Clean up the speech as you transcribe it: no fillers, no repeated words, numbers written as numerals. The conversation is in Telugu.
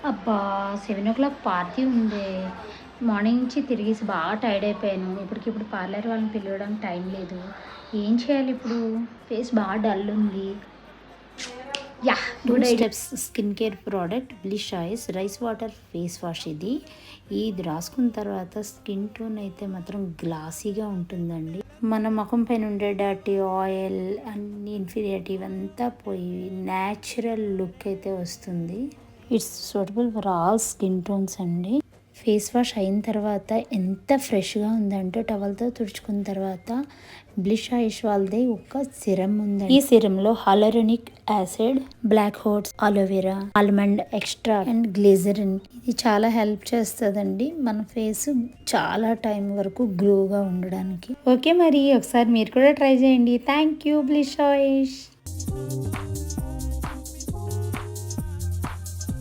అబ్బా! 7:00 పార్టీ ఉందే. మార్నింగ్ నుంచి తిరిగేసి బాగా టైర్డ్ అయిపోయాను. ఇప్పటికిప్పుడు పార్లర్ వాళ్ళని పిలవడానికి టైం లేదు. ఏం చేయాలి ఇప్పుడు? ఫేస్ బాగా డల్ ఉంది. Yeah! 2 good idea. Steps skin care product bullish ice rice water face wash ఇది రాసుకున్న తర్వాత స్కిన్ టోన్ అయితే మాత్రం గ్లాసీగా ఉంటుందండి. మన ముఖం పైన ఉండే డర్టీ ఆయిల్ అన్ని ఇన్ఫీరియారిటీ ఇవంతా పోయి న్యాచురల్ లుక్ అయితే వస్తుంది. It's suitable for all skin tones అండి. ఫేస్ వాష్ అయిన తర్వాత ఎంత ఫ్రెష్గా ఉందంటే టవల్తో తుడుచుకున్న తర్వాత బ్లిష్ ఐష్ వాళ్ళది ఒక సిరం ఉందండి. ఈ సిరంలో హైలూరోనిక్ యాసిడ్, బ్లాక్ హోట్స్, aloe vera, almond extra and glycerin ఇది చాలా హెల్ప్ చేస్తుందండి మన ఫేస్ చాలా టైం వరకు గ్లోగా ఉండడానికి. ఓకే, మరి ఒకసారి మీరు కూడా ట్రై చేయండి. థ్యాంక్ యూ బ్లిష్ ఐష్.